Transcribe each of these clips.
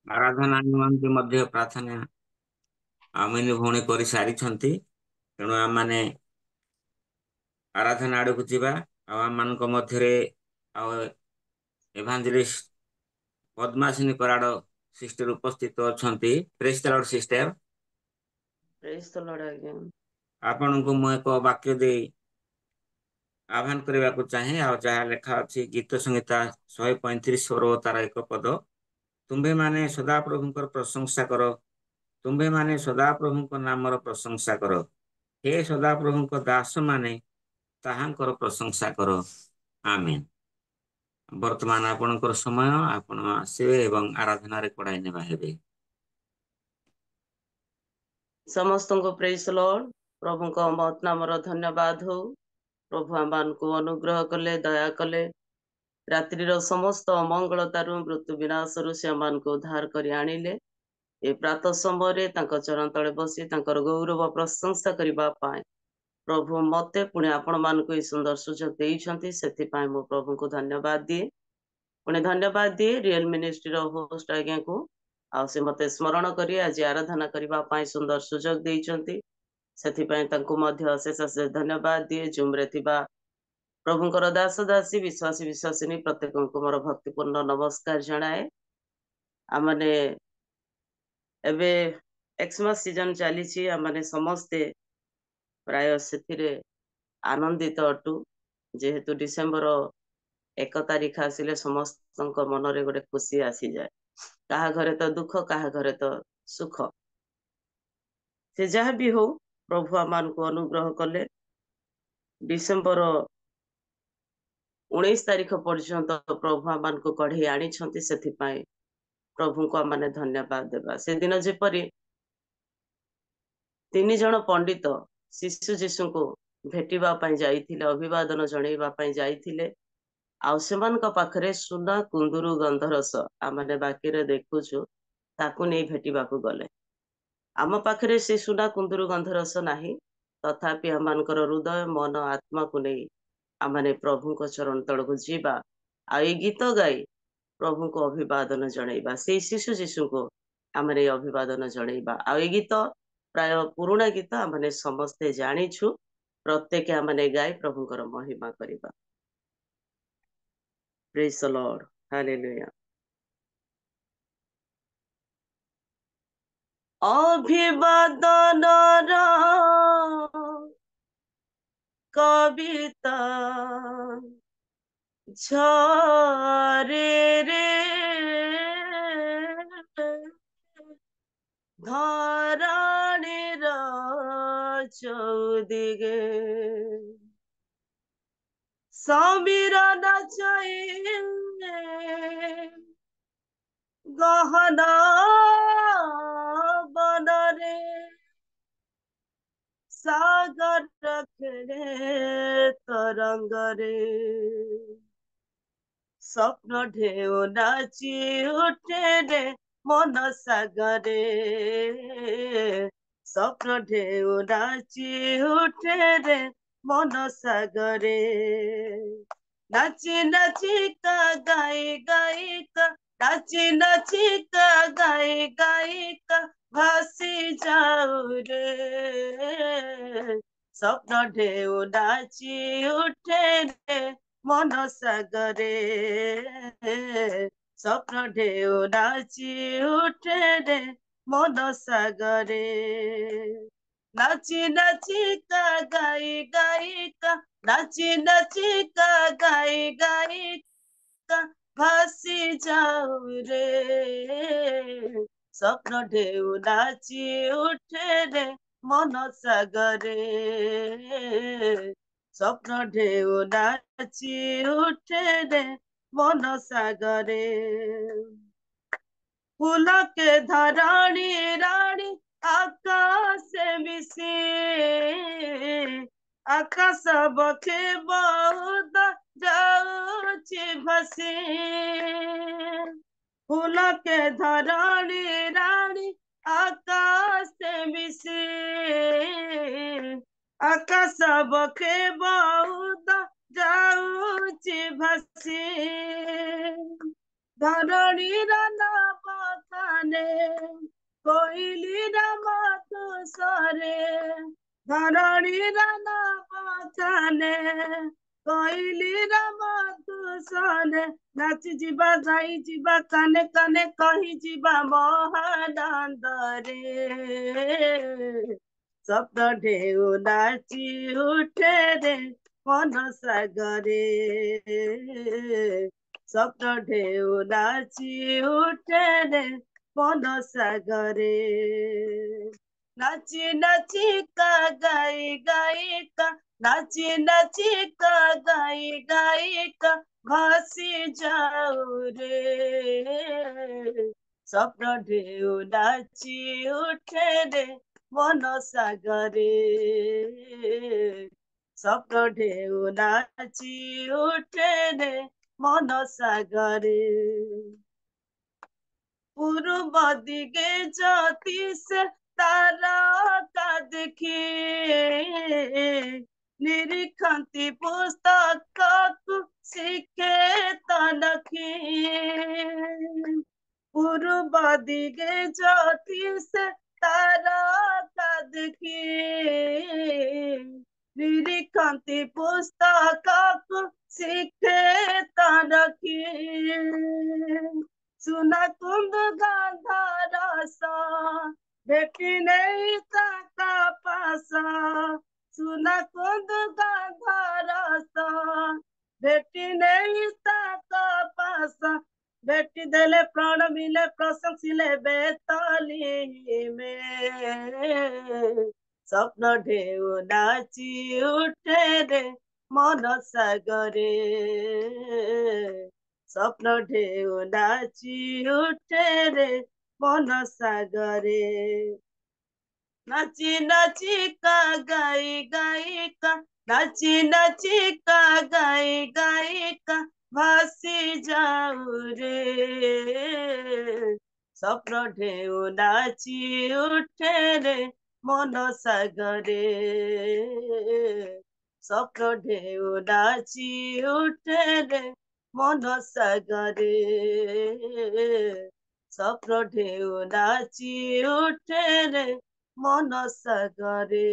आराधना निमंते मध्य प्रार्थना आमिनी भौणी कर सारी तेणु आम माने आराधना आड़ को जीवा आम मध्य एभांजलिस्ट पद्मासिनी कराड़ सिस्टर उपस्थित अच्छा praise the Lord sister. Praise the Lord आज्ञा। आपण को मु एक वाक्य दे आह्वान करने को चाहे आ जहाँ लेखा अच्छी गीत संहिता 135 स्वर तार एक पद तुम्भे माने सदा प्रभुंकर प्रशंसा कर तुम्भे माने सदा प्रभुंक नामर प्रशंसा कर हे सदा प्रभुंक दास माने ताहांकर प्रशंसा कर आमेन। वर्तमान आपणकर समय आपण आसवे एवं आराधना रे कड़ाई नेबा हेबे। समस्त को प्रेज द लॉर्ड। प्रभु को महत नामर धन्यवाद हो। प्रभु आम को अनुग्रह कले दया कले रात्रिर समस्त अमंगलतारू मृत्यु विनाशरू से आम को उद्धार कर आनिले ए प्रातः समय चरण तले बसी गौरव प्रशंसा करने प्रभु मते पुणे आपण मान सुंदर सुजोग देइछंती सेथिपाई मो प्रभु को धन्यवाद दिए पुणे धन्यवाद दिए रियल मिनिस्ट्री होस्ट आज्ञा को आ से मते स्मरण करी आज आराधना करबा पाई सुंदर सुजोग देइछंती सेथिपाई तांको मध्य अशेष अशेष धन्यवाद दिए जुमरे थिबा प्रभुंकर दास दासी विश्वासी विश्वासिनी प्रत्येक को मोर भक्तिपूर्ण नमस्कार जनाए। आमने एबे एक्समास सीजन चली आमने समस्ते प्राय से आनंदित अटू जेहेतु डिसेम्बर 1 तारीख आसिले समस्त मन रे गोटे खुशी आसी जाए कहा घरे तो दुख कहा घरे तो सुख से जहाँ भी हो प्रभु आमान को अनुग्रह कले डिसेम्बर 19 तारीख पर्यंत प्रभु आमान को कढ़े आनी से प्रभु को आम धन्यवाद देवा से दिन जेपरी 3 जन पंडित शिशु जीशु को भेटिबा पई जाइथिले अभिवादन जणैबा पई जाइथिले आउ सेमानक पाखरे सुना कुंदुरु गंधरस आमने बाकी रे देखुछु ताकू नहीं भेटिबा को गले आम पाखरे से सुना कुंदुरु गंधरस नाही तथापि आमानकर हृदय मन आत्मा को नहीं आमने प्रभु को चरण तल को जीवा आ ये गीत गाई प्रभु को अभिवादन जणैबा से शिशु जीशु को आमने अभिवादन जणैबा आ ये गीत प्राय पुराणा गीत आमने समस्ते जानिछु प्रत्येक आमने गाई प्रभुंकर महिमा करिबा। Praise the Lord. Hallelujah. अभिवादन कविता झरे रे धरणीर चौदिगे समीर नचैले गहना बनरे सागर रखले तरंगरे स्वप्न ढेउ नाची उठे रे मन सागरे स्वप्न ढेउ नाची उठे रे मन सागरे नाची नाची का गाई गाई का नाची नाची का गाई गाई का भासी जाऊ रे स्वप्न ढेउ नाची उठे रे मन सागरे स्वप्न ढेउ नाची उठे रे मन सागरे नाची नाची का गाई गाई का नाची नाची का गाई गाई का भासी जाऊ रे स्वप्न ढेउ नाची उठे रे मन सागरे स्वप्न ढेउ नाची उठे रे मन सागरे फूल के धराणी रानी आकाश मिशी आकाश बखे बहुत जाऊची भसी फूल के धराणी रानी आकाश मिशी आकाश बखे बहुत जाऊची भसी धरणीर नाम ठाने कोइली मधु सरे धरणी नाने कोइली मधु सरे नाची जीवा गाई जीवा काने काने कही जीवा महानंदरे स्वप्न ढेउ नाची उठे रे मन सागरे स्वप्न ढेउ नाची उठे रे मन सागरे नाची नाची का गाई गाई का नाची नाची का गाई गाई का भासी जाऊ रे स्वप्न ढेउ नाची उठे रे मन सागरे स्वप्न ढेउ नाची उठे रे मन सागरे पूर्व दिगे ज्योति से तारा का देखी निरीखंती पुस्तक सीखे तनखी पूर्व दिगे ज्योति से तारा का देखी निरीखंती पुस्तक सीखे तनखी सुना कुंद गांधारसा भेटी नहीं ताका पासा सुना कुंद गांधारसा भेटी नहीं ताका पासा बेटी देले प्राण मिले प्रशंसिले बेताली में स्वप्न ढेउ नाची उठे रे मन सागरे स्वप्न ढेउ नाची उठे रे मन सागरे नाची नाची का गाई गाई का नाची नाची का गाई गाई का भासी जाऊ रे स्वप्न ढेउ नाची उठे रे मन सागरे स्वप्न ढेउ नाची उठे रे मन सागरे स्वप्न ढेउ नाची उठे रे मन सागरे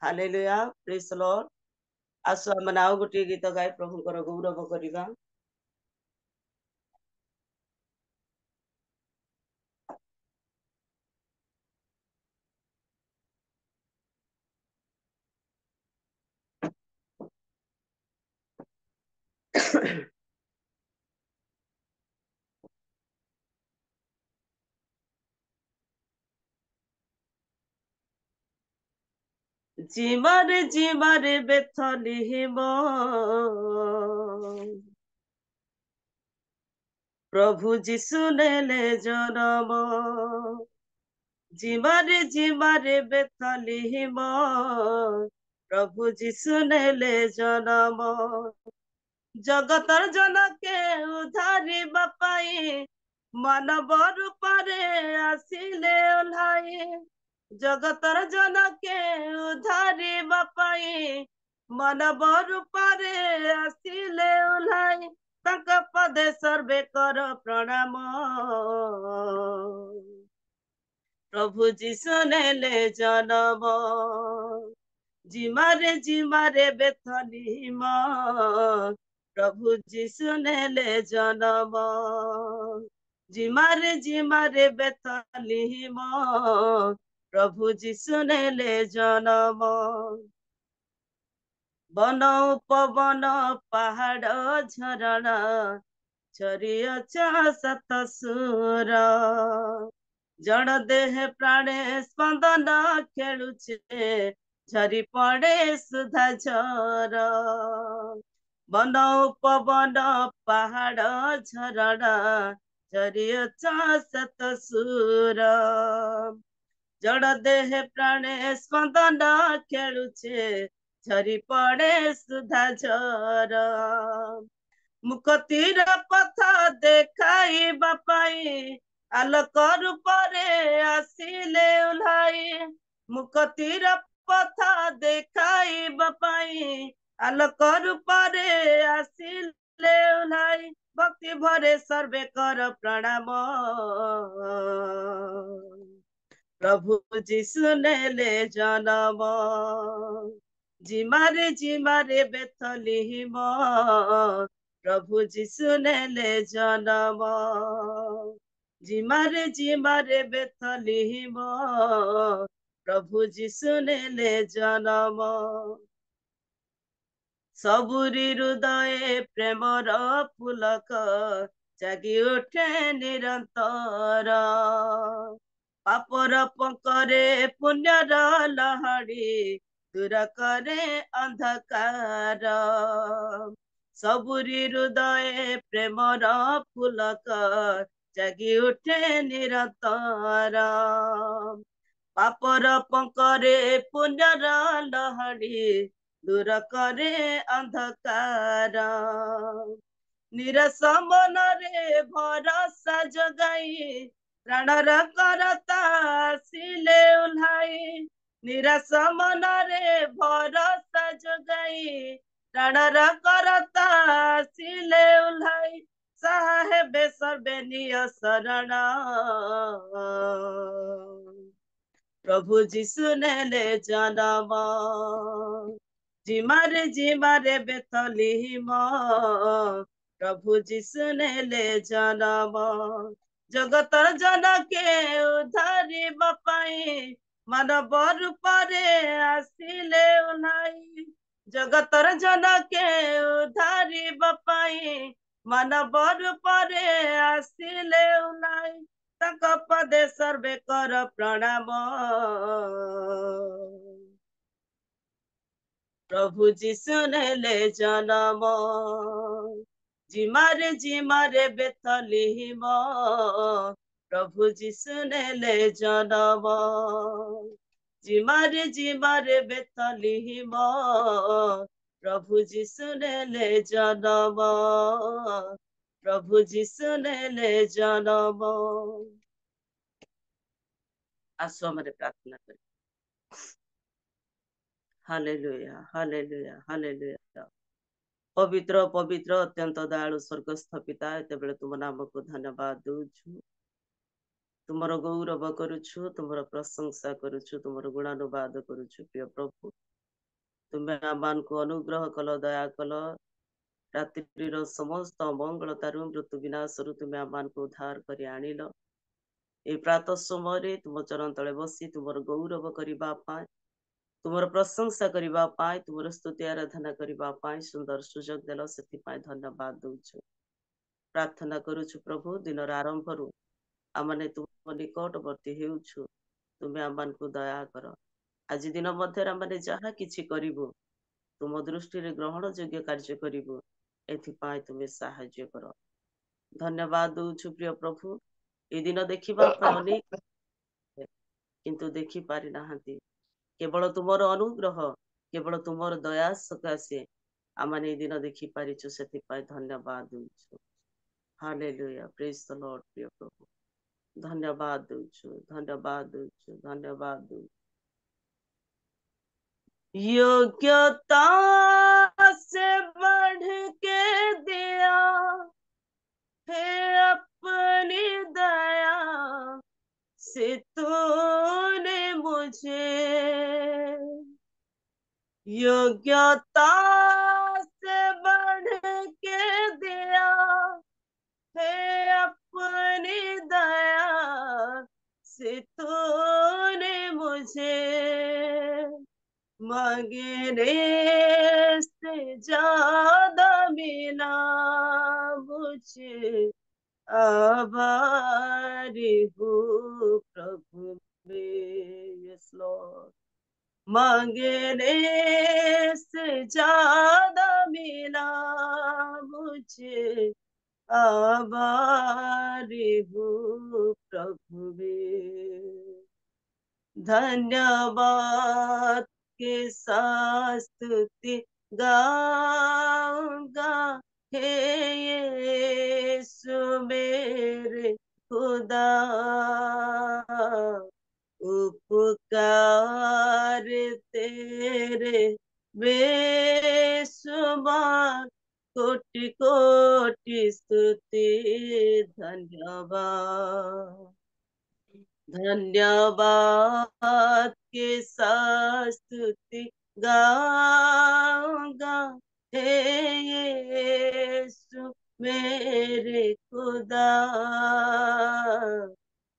हालेलुया प्रेज द लॉर्ड आसु हम नाउ गोटे गीत गाय प्रभुकर गौरव करिबा जिमारे बेथली हिम प्रभु जीशु नेले जनम जिमारे बेथली हिम प्रभु जीशु नेले जनम जगतर जनके उधारी बापाई मानव रूपरे आसिले ओह्लाई जगतर जनके उधारी बापाई मानव रूपरे आसिले ओह्लाई तंक पदे सर्वे कर प्रणाम प्रभु जीशु नेले जनम जिमारे बेथली प्रभु जीशु नेले जनम जिमारे बेथली प्रभु जीशु नेले जनम वन उपवन पहाड़ झरणा झरियछ सत सुर जड़ देह प्राणे स्पंदन खेलुछे झरी पड़े सुधा झर वन उपवन पहाड़ झरणा झरियछ सत सुर जड़ देह प्राणे स्पंदन खेलुछे झरी पड़े सुधा झर मुक्तिर पथ देखाई बापाई आलोक रूपरे आसिले ओह्लाई मुक्तिर पथ देखाई बापाई आलोक रूपरे आसिले ओह्लाई भक्ति भरे सर्वे कर प्रणाम। प्रभु जिसु ने ले जन्म, जिमारे बेथलीम, प्रभु जिसु ने ले जन्म, जिमारे बेथलीम, प्रभु जिसु ने ले जन्म। सबुरी हृदय प्रेमर पुलक जागी उठे निरंतर, पापर पंकरे पुण्यर लहड़ी दूर करे अंधकार। सबुरी हृदय प्रेमर पुलक जागी उठे निरंतर, पापर पंकरे पुण्यर लहड़ी दूर करे अंधकार। निरस मନରେ भरोसा जगाई प्राणर करता सिले उल्हाई। निराश मନରେ भरोसा जगाई प्राणर करता सिले उल्हाई। साहेबे सर्वे निय शरण, प्रभु जिसु ने ले जन्म, जिमारे बेथलीम, प्रभु जिसु ने ले जन्म। जगतर जन के उद्धारिबा पाई मानव रूपरे आसिले ओह्लाई। जगतर जन के उद्धारिबा पाई मानव रूपरे आसिले ओह्लाई। तांको पदे सर्वे कर प्रणाम, प्रभु जिसु ने ले जन्म, जिमारे बेथलीम, प्रभु जिसु ने ले जन्म, जिमारे बेथलीम, प्रभु जिसु ने ले जन्म, प्रभु जिसु ने ले जन्म। आसो हमारे प्रार्थना करें। Hallelujah hallelujah hallelujah. पवित्र पवित्र अत्यंत दयालु स्वर्गस्थ पिता, एते बेले तुम नाम को धन्यवाद दूछु, तुमर गौरव करुछु, तुमर प्रशंसा करुछु, तुमर गुणानुवाद करुछु। प्रिय प्रभु, तुम्हें आमान को अनुग्रह कल, दया कल, रात्रि समस्त मंगलतारू मृत्यु विनाशरू तुम्हें आमान को उद्धार कर आनिल। ए प्रातः समय तुम चरण तले बसी तुमर गौरव करबा पाए, तुमर प्रशंसा करबा पाए, तुमर स्तुति आराधना करबा पाए सुंदर सुजोग देल, सेति पाए धन्यवाद दूछु। प्रार्थना करुछु प्रभु, दिनर आरंभरू आमने तुम निकटवर्ती हेउछु, तुम्हें आमान को दया कर। आज दिन मध्य आमने जहा किछि करिबु तुम दृष्टि रे ग्रहण योग्य कार्य करिबु, एथिपाई तुम्हें साहाय्य कर। धन्यवाद दूछु प्रिय प्रभु, ए दिन देखिबा पाए अनेक किंतु देखि पारि नाहंती, केवल तुमर अनुग्रह, केवल तुमर दया सकाशे आमने ए दिन देखि पारिछु, सेथिपाई धन्यवाद दूछु। Hallelujah, praise the lord. प्रिय प्रभु, धन्यवाद दूछु, धन्यवाद दूछु, धन्यवाद दूछु। योग्यता से बढ़ के दिया है अपनी दया से तूने मुझे, योग्यता से बढ़ के दिया है अपनी दया से तूने मुझे। मांगने से ज्यादा मिला मुझे, आभारी हूँ प्रभु में। यस लॉर्ड, मांगने से ज्यादा मिला मुझे, आभारी हूँ प्रभु में। धन्यवाद के साथ स्तुति गाऊंगा, हे यीशु मेरे खुदा। उपकार तेरे बेशुमार, कोटि कोटि स्तुति धन्यवाद। धन्यवाद के साथ स्तुति गाऊंगा, हे यीशु मेरे खुदा।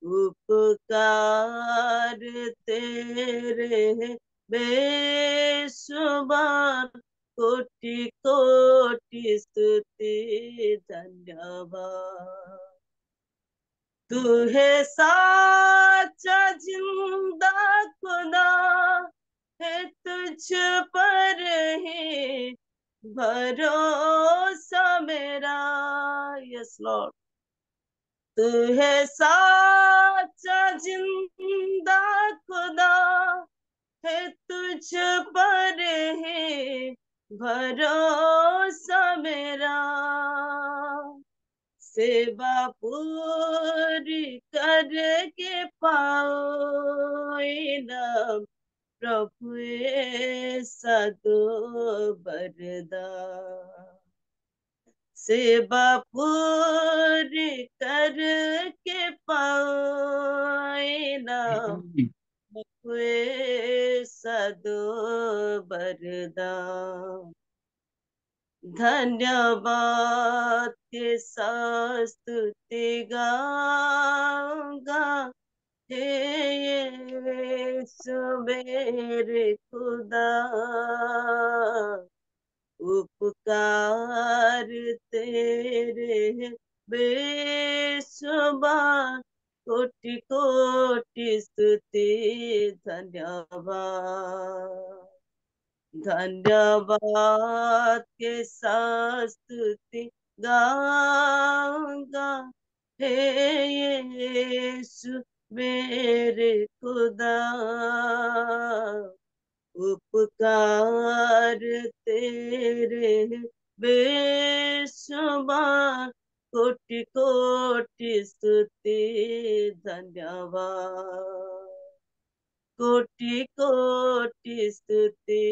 उपकार तेरे हैं बेशुमार, कोटि कोटि स्तुति धन्यवाद। तू है साचा जिंदा खुदा, है तुझ पर है भरोसा मेरा। Yes Lord. तू है साचा जिंदा खुदा, है तुझ पर है भरोसा मेरा। सेवा पूरी करके पाओ इनाम, प्रभु ऐसा दो वरदान। सेवा पूरी करके पाओ इनाम, प्रभु ऐसा दो वरदान। धन्यवाद के साथ स्तुति गाऊंगा, हे यीशु मेरे खुदा। उपकार तेरे हैं बेशुमार, कोटि कोटि स्तुति धन्यवाद। धन्यवाद के साथ स्तुति गाऊंगा, हे यीशु मेरे खुदा। उपकार तेरे हैं बेशुमार, कोटि कोटि स्तुति धन्यवाद। कोटि कोटि स्तुति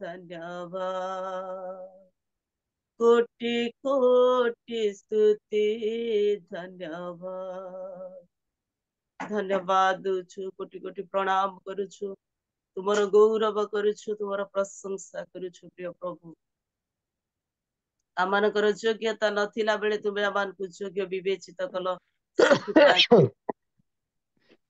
धन्यवाद। कोटि कोटि स्तुति धन्यवाद। धन्यवाद दूछु, कोटि कोटि प्रणाम करुछु, तुमर गौरव करुछु, तुमर प्रशंसा करुछु प्रिय प्रभु। आमानकर योग्यता नथिला बेले तुमे आमानकु योग्य विवेचित कल, सेथिपाई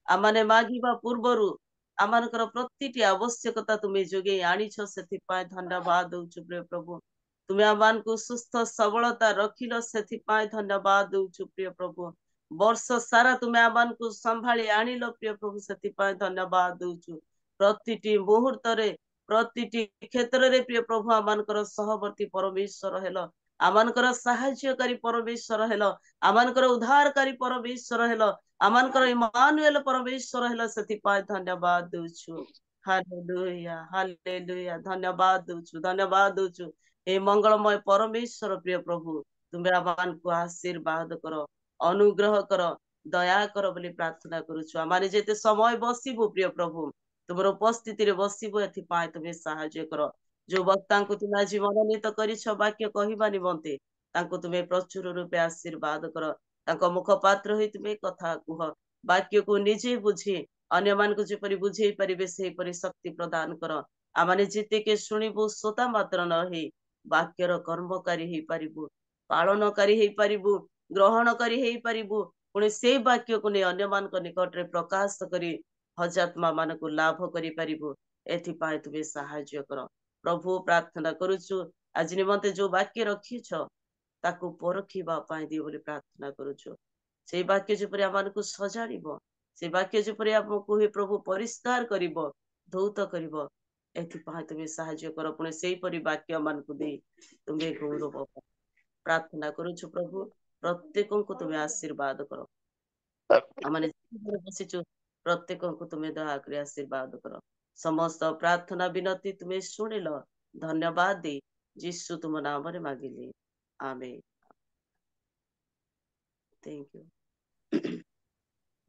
आमाने मागिबा पूर्वरु आमानकर प्रतिटी आवश्यकता तुमे जोगे आनिछ, सेथिपाई धन्यवाद दउछु प्रिय प्रभु। तुमे आमानकु सुस्थ सबलता रखिल, सेथिपाई धन्यवाद दउछु प्रिय प्रभु। वर्ष सारा तुमे आमानकु संभाली आनिल प्रिय प्रभु, सेथिपाई धन्यवाद दउछु। प्रतिटी मुहूर्त रे, प्रतिटी क्षेत्र रे प्रिय प्रभु आमानकर सहवर्ती परमेश्वर हेल, आमानकर सहायकारी परमेश्वर हेल, आमानकर उद्धारकारी परमेश्वर हेल, आमानकर इमानुएल परमेश्वर हेल, सेथिपाई धन्यवाद दउछु। हालेलुया हालेलुया, धन्यवाद दउछु, धन्यवाद दउछु। हे मंगलमय परमेश्वर प्रिय प्रभु, तुमे आमानकु आशीर्वाद कर, अनुग्रह कर, दया कर बोली प्रार्थना करुछु। आमाने जेते समय बसिबु प्रिय प्रभु, तुमर उपस्थिति रे बसिबु, एथिपाई तुमे साहाय्य कर। जो वक्ता को तुम आज मनोनीत करिछ वाक्य कहवा निमंते, तांको तुमे प्रचुर रूपे आशीर्वाद कर। तांको मुखपात्र होई तुमे कथा कुह, वाक्य को निजे बुझे अन्य मान को जेपरि बुझेई परिबे सेही परि शक्ति प्रदान कर। आमाने जेते के शुणिबु श्रोता मात्र न हे, वाक्यर कर्मकारी हेई पारिबु, पालनकारी हेई पारिबु, ग्रहणकारी हेई पारिबु, पुणी सेही वाक्य को ने अन्य मान को निकट रे प्रकाश करी हजात्मा मान को लाभ करि पारिबु, एथिपाई तुमे साहाय्य कर। प्रभु प्रार्थना करुछु, आज निमंते जो वाक्य रखिछ ताकू परखिबा पाई दियो बोली प्रार्थना करुछु। से वाक्य जेपरि आमानकु सजाड़िबो, से वाक्य जेपरि आमकु हे प्रभु परिष्कार करिबो, धौत करिबो, एथिपाई तुमे साहाय्य कर। पुणे सेही परि वाक्य आमानकु दे तुमे गौरव प्रार्थना करुछु प्रभु। प्रत्येकंकु तुमे आशीर्वाद कर, आमाने बसिछु प्रत्येकंकु तुमे दया करी आशीर्वाद कर। समस्त प्रार्थना विनती तुम्हें शुणिल, धन्यवाद दे जीशु तुम नाम रे मागिले, आमेन। Thank you.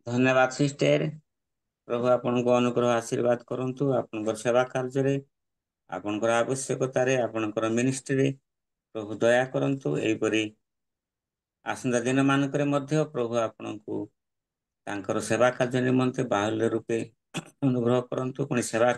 धन्यवाद सिस्टर। प्रभु आपन को अनुग्रह आशीर्वाद करंतु, आपन सेवा कार्य रे, आपन आवश्यकता रे, आपन मिनिस्ट्री रे प्रभु दया करंतु। एई परी ଆସନ୍ତା ଦିନମାନଙ୍କରେ ମଧ୍ୟ ପ୍ରଭୁ ଆପଣଙ୍କୁ ତାଙ୍କର ସେବା କାର୍ଯ୍ୟ ନିମନ୍ତେ ବାହୁଲ୍ୟ ରୂପେ ଅନୁଗ୍ରହ କରନ୍ତୁ, ପୁଣି ସେବା